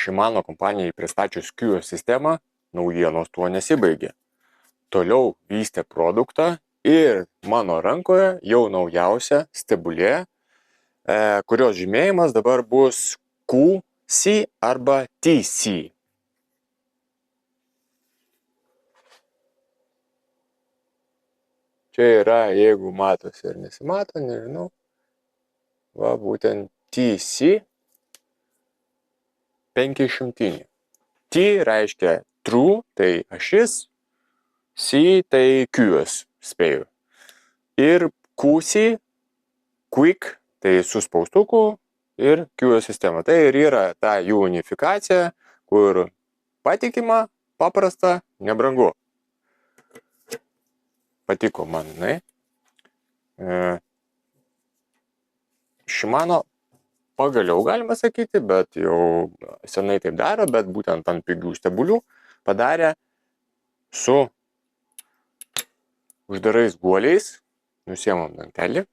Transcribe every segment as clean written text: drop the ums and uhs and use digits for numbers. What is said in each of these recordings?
Shimano kompanijai pristačius QS sistemą, naujienos tuo nesibaigė. Toliau vystė produktą ir mano rankoje jau naujausia stebulė, kurios žymėjimas dabar bus QC arba TC. Čia yra, jeigu matosi ir nesimato, nežinau, va būtent TC 500. T reiškia true, tai ašis, C tai QS, spėju. Ir QC, quick, tai su spaustuku ir QS sistema. Tai ir yra ta jų unifikacija, kur patikima, paprasta, nebrangu. Patiko man, Shimano pagaliau galima sakyti, bet jau senai taip daro, bet būtent ant pigių stebulių padarė su uždarais guoliais. Nusiemam dangtelį.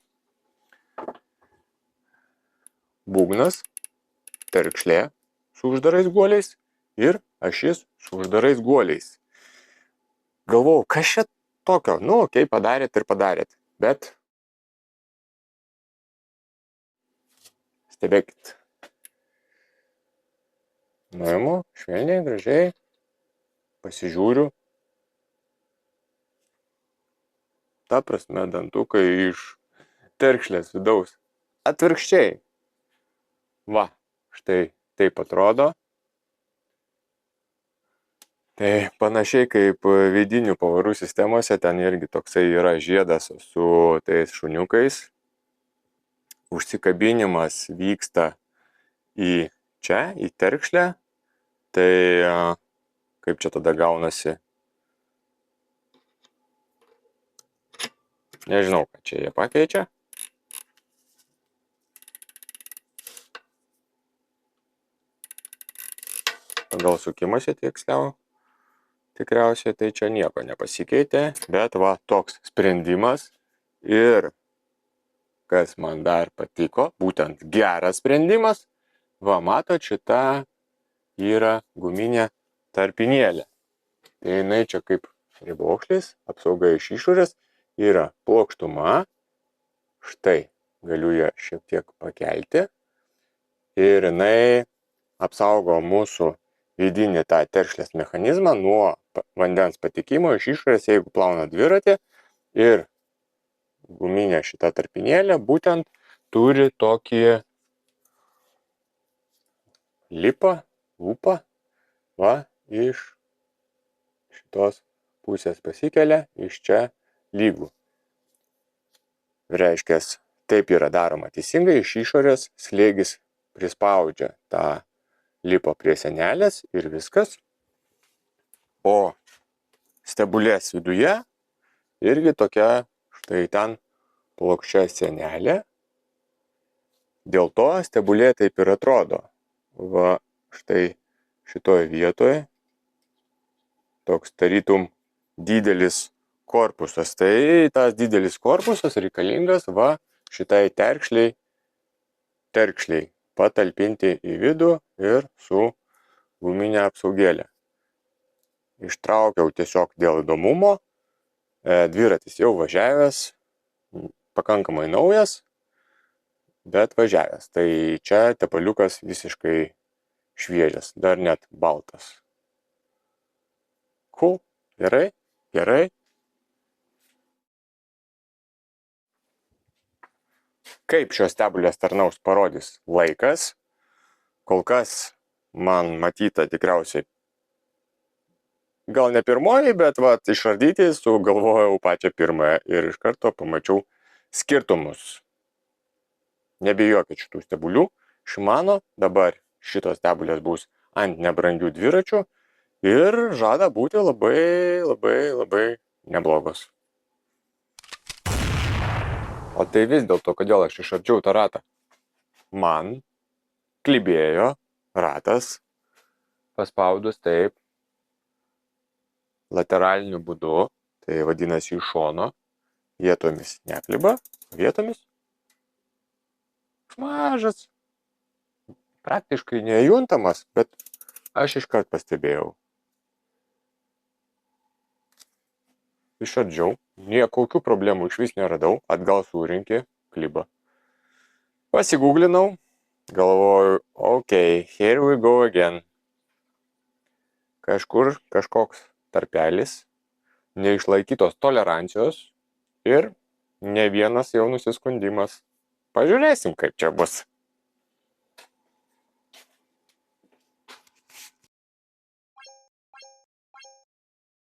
Būgnas, terkšlė su uždarais guoliais ir ašis su uždarais guoliais. Galvojau, kas čia tokio? Okei, padarėt ir padarėt, bet stebėkit. Nuimu, švelniai, gražiai, pasižiūriu. Ta prasme, dantukai iš terkšlės vidaus. Atvirkščiai. Va, štai taip atrodo. Tai panašiai kaip vidinių pavarų sistemose, ten irgi toksai yra žiedas su tais šuniukais. Užsikabinimas vyksta į čia, į terkšlę. Tai kaip čia tada gaunasi? Nežinau, ką čia jie pakeičia. Pagal sukimasi tikriausiai tai čia nieko nepasikeitė, bet va toks sprendimas. Ir kas man dar patiko, būtent geras sprendimas, va matot, šita yra guminė tarpinėlė. Tai jinai čia kaip ribošlis, apsauga iš išorės, yra plokštuma. Štai galiu ją šiek tiek pakelti. Ir jinai apsaugo mūsų vidinį tą terkšlės mechanizmą nuo vandens patekimo iš išorės, jeigu plauna dviratį. Ir guminė šita tarpinėlė būtent turi tokį lupą, va, iš šitos pusės pasikelia, iš čia lygų. Reiškias, taip yra daroma teisingai, iš išorės slėgis prispaudžia tą lipą prie sienelės ir viskas. O stebulės viduje irgi tokia štai ten plokščia sienelė. Dėl to stebulė taip ir atrodo. Va štai šitoje vietoje toks tarytum didelis korpusas. Tai tas didelis korpusas reikalingas va šitai terkšliai patalpinti į vidų ir su guminė apsaugėlė. Ištraukiau tiesiog dėl įdomumo. Dviratis jau važiavęs, pakankamai naujas, bet važiavęs. Tai čia tepaliukas visiškai šviežias, dar net baltas. Cool, gerai. Kaip šios stebulės tarnaus parodys laikas. Kol kas man matyta tikriausiai gal ne pirmoji, bet išardyti sugalvojau pačią pirmąją ir iš karto pamačiau skirtumus. Nebijokit šitų stebulių. Shimano dabar šitos stebulės bus ant nebrangių dviračių ir žada būti labai neblogos. O tai vis dėlto, kodėl aš išardžiau tą ratą? Man klibėjo ratas paspaudus taip lateraliniu būdu, tai vadinasi iš šono, vietomis nekliba, vietomis mažas, praktiškai nejuntamas, bet Aš iškart pastebėjau. Išardžiau, niekokių problemų iš vis neradau, atgal surinkė klibą. Pasigūglinau, galvoju, okay, here we go again. Kažkur kažkoks tarpelis, neišlaikytos tolerancijos ir ne vienas jau nusiskundimas. Pažiūrėsim, kaip čia bus.